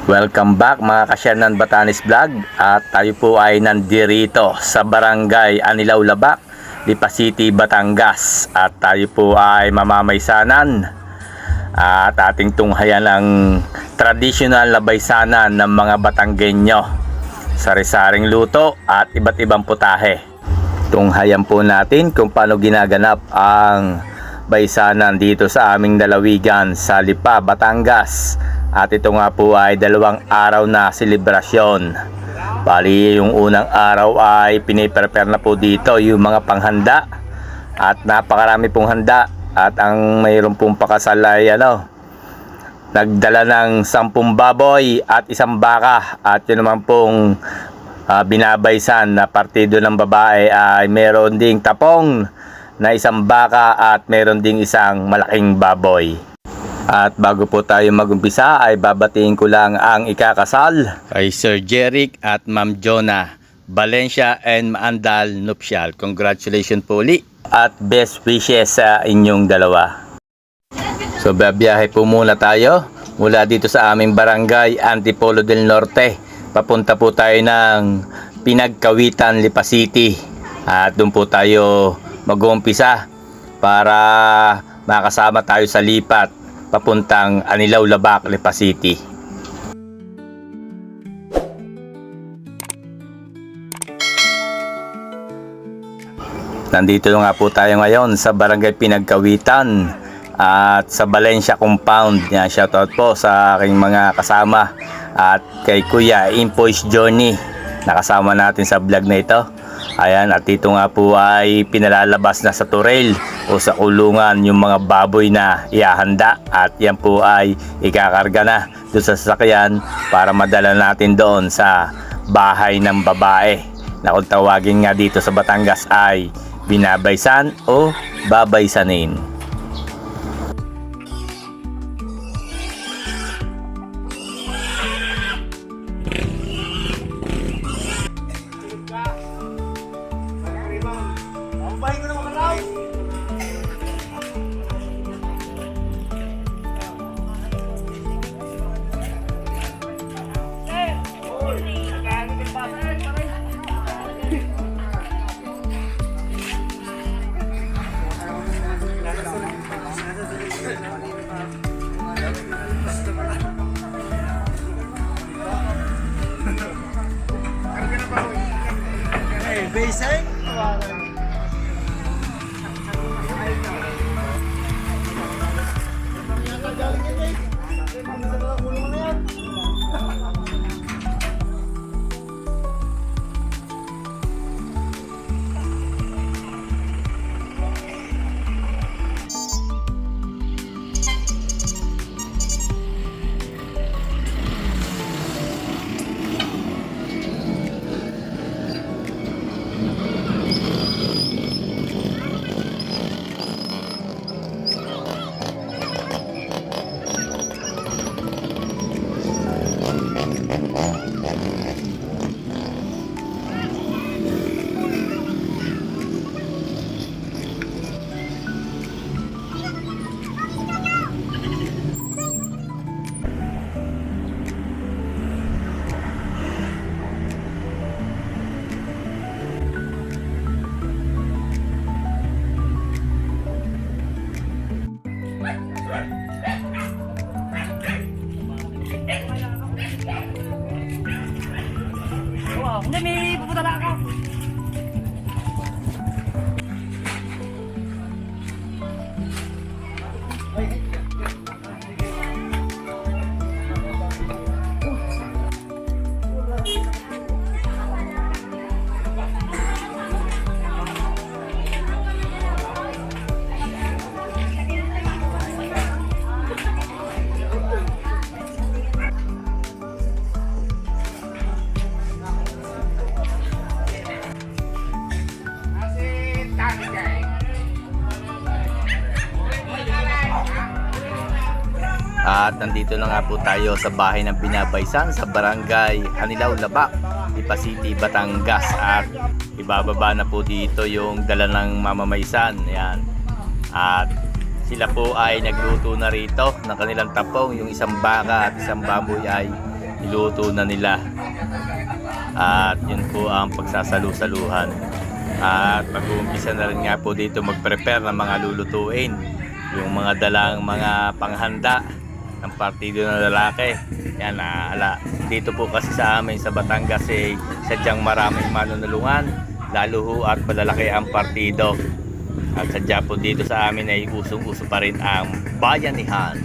Welcome back mga kasyanan Batanes Vlog, at tayo po ay nandirito sa Barangay Anilaw Labak, Lipa City, Batangas, at tayo po ay mamamaysanan at ating tunghayan ang traditional na baysanan ng mga Batanggenyo, sari-saring luto at iba't ibang putahe. Tunghayan po natin kung paano ginaganap ang baysanan dito sa aming dalawigan sa Lipa, Batangas. At ito nga po ay 2 araw na selebrasyon. Bali, yung unang araw ay piniprepare na po dito yung mga panghanda. At napakarami pong handa. At ang mayroon pong pakasal ay nagdala ng 10 baboy at 1 baka. At yun naman pong binabaysan na partido ng babae ay meron ding tapong na 1 baka at meron ding 1 malaking baboy. At bago po tayo mag-umpisa ay babatiin ko lang ang ikakasal kay Sir Jeric at Ma'am Jonah Valencia and Maandal Nuptial. Congratulations po ulit at best wishes sa inyong dalawa. So babiyahe po muna tayo mula dito sa aming barangay Antipolo del Norte. Papunta po tayo ng Pinagkawitan, Lipa City. At doon po tayo mag-uumpisa para makasama tayo sa lipat papuntang Anilaw Labak, Lipa City. Nandito nga po tayo ngayon sa Barangay Pinagkawitan at sa Valencia Compound. Yan, shoutout po sa aking mga kasama at kay Kuya Impoy's Journey na kasama natin sa vlog na ito. Ayan, at dito nga po ay pinalalabas na sa turel o sa kulungan yung mga baboy na ihahanda, at yan po ay ikakarga na doon sa sasakyan para madala natin doon sa bahay ng babae na kung tawagin nga dito sa Batangas ay binabaysan o babaysanin. Basic? Hindi, may pupunta na ako. At nandito na nga po tayo sa bahay ng binabaysan sa Barangay Anilaw Labak, Lipa City, Batangas. At ibababa na po dito yung dala ng mamamaysan. Ayan. At sila po ay nagluto na rito ng kanilang tapong. Yung 1 baka at 1 baboy ay niluto na nila. At yun po ang pagsasalu-saluhan. At mag-uumpisa na rin nga po dito mag-prepare ng mga lulutuin. Yung mga dalang mga panghanda ng partido ng lalaki. Yan, dito po kasi sa amin sa Batangas sadyang maraming manunulungan, lalo ho at malalaki ang partido. At sadya po dito sa amin ay usong-uso pa rin ang bayanihan.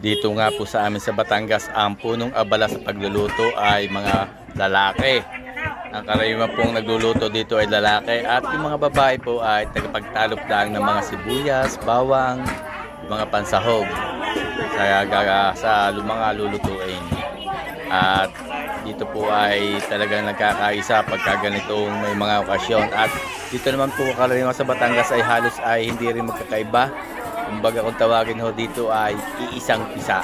Dito nga po sa amin sa Batangas, ang punong abala sa pagluluto ay mga lalaki. Ang karaniwan pong nagluluto dito ay lalaki at yung mga babae po ay tagapagtalop lang ng mga sibuyas, bawang, mga pansahog sa mga lulutuin. At dito po ay talagang nagkakaisa pagka ganitong may mga okasyon. At dito naman po karaniwan sa Batangas ay halos ay hindi rin magkakaiba. Kumbaga kung tawagin ho dito ay iisang pisa.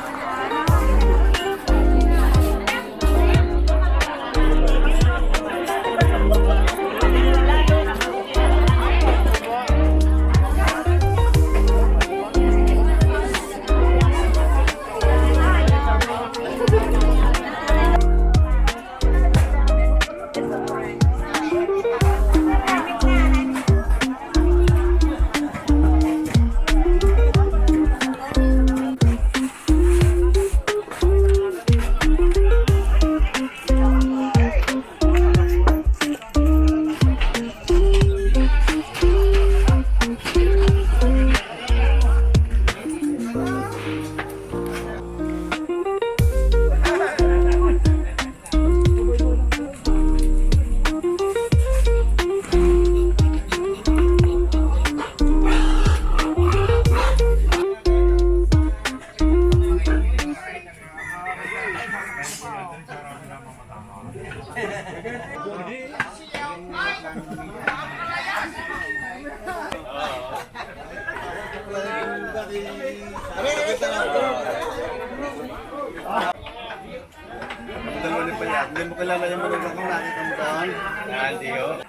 Hindi mo kilala yung malugang kong nakita mo doon? Hindi ho.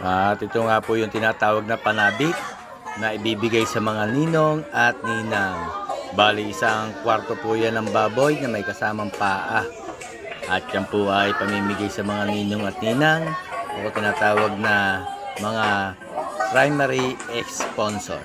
At ito nga po yung tinatawag na panabik na ibibigay sa mga ninong at ninang. Bali, isang kwarto po yan ng baboy na may kasamang paa. At yan po ay pamimigay sa mga ninong at ninang o tinatawag na mga primary sponsor.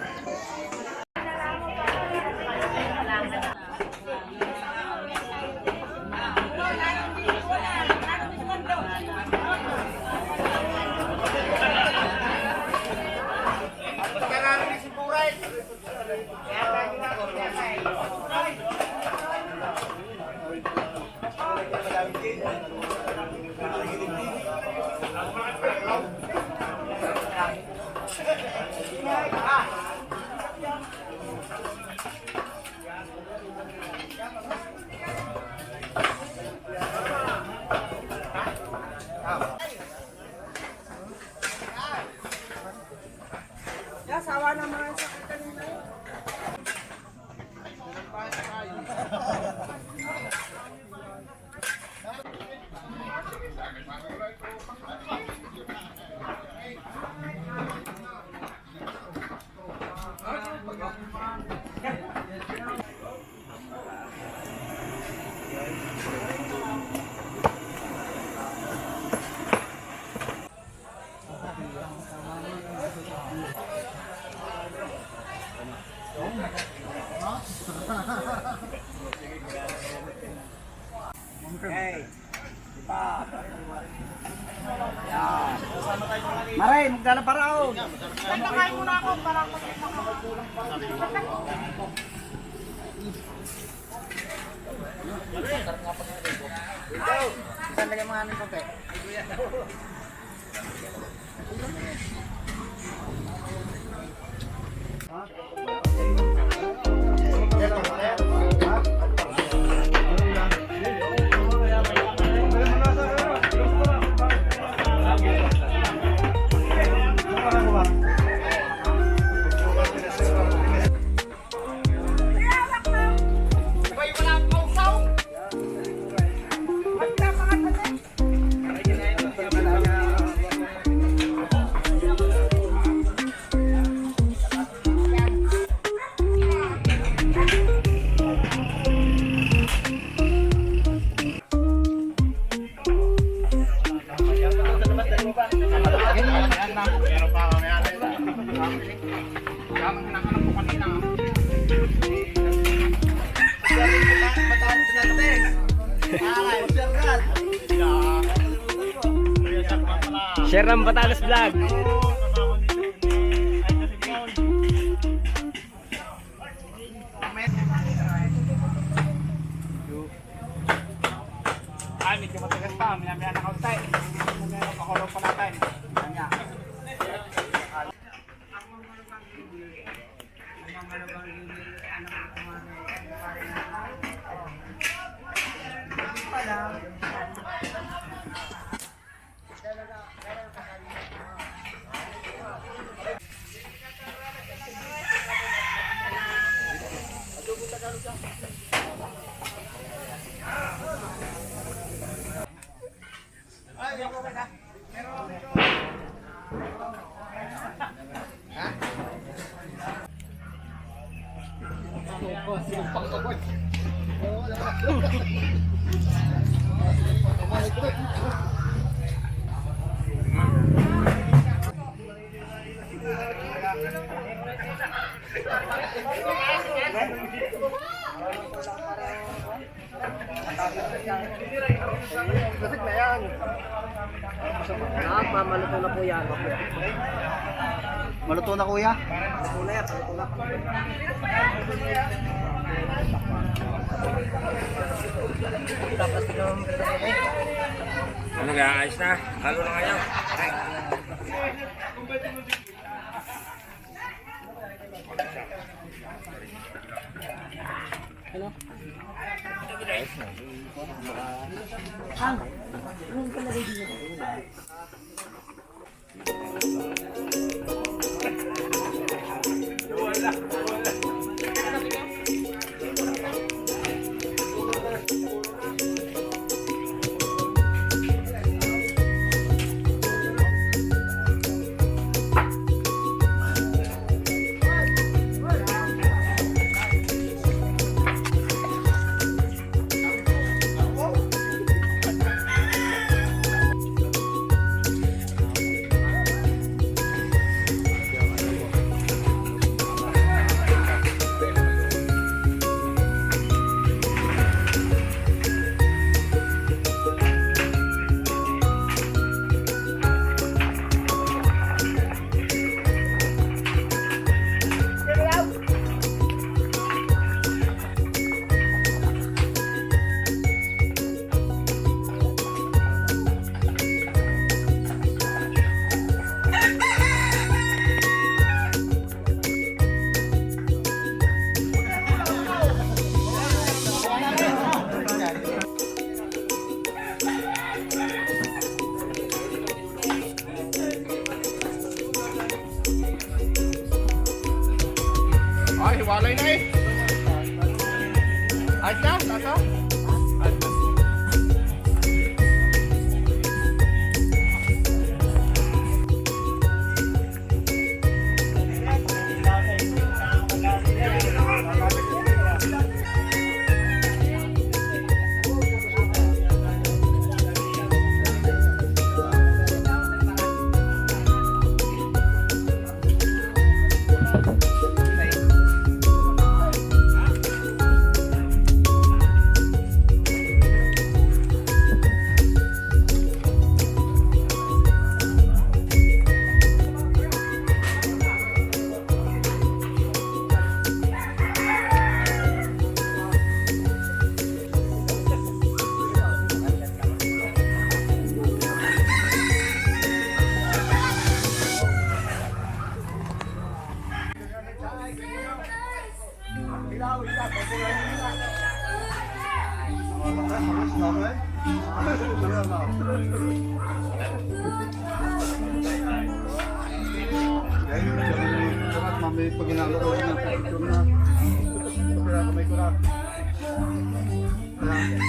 Maray, magdala para ako. Nagkakain muna ako para ako. Saan lagay mga anong konti? Share ng Batanes Vlog. Ay, medyo matagas pa. Minamaya na kautay. Pakulong pa natin. Lasik na yan. Maluto na po yan. Maluto na kuya? Maluto na yan. Maluto na. Tapos yung Ano kaya? Ayos na. Halo na kayo. Ay, walay na eh. Ayos na, nasa? May paginalo ko ng picture na. Kaya may kurap.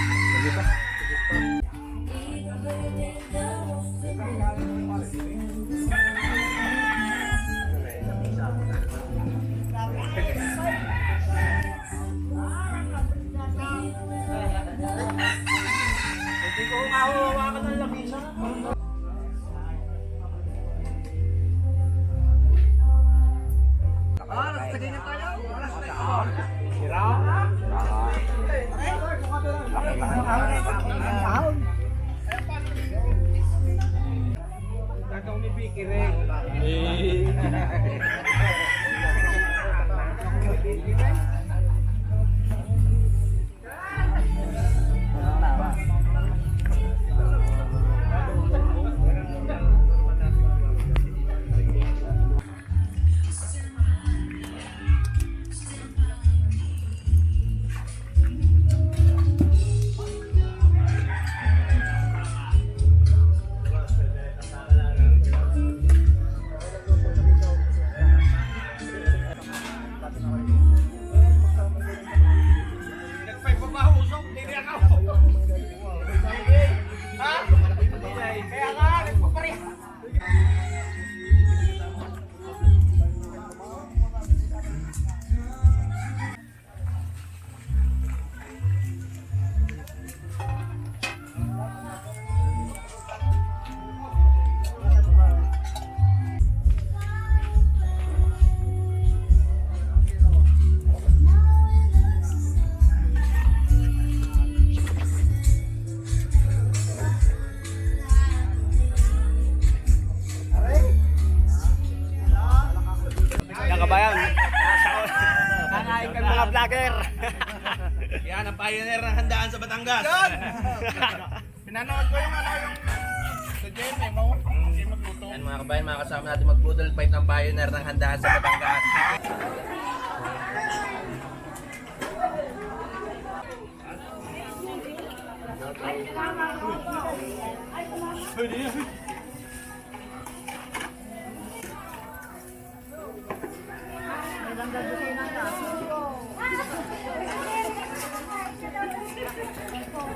Sige pa. Hindi ko hawakan ng lamisa. Sige na tayo. Yan ang pioneer ng handaan sa Batangas. Pinanood ko yung sa Jen, no? Hindi magluto. Yan mga kabayan, mga kasama natin mag-poodle fight ng pioneer ng handaan sa Batangas. Pwede yan.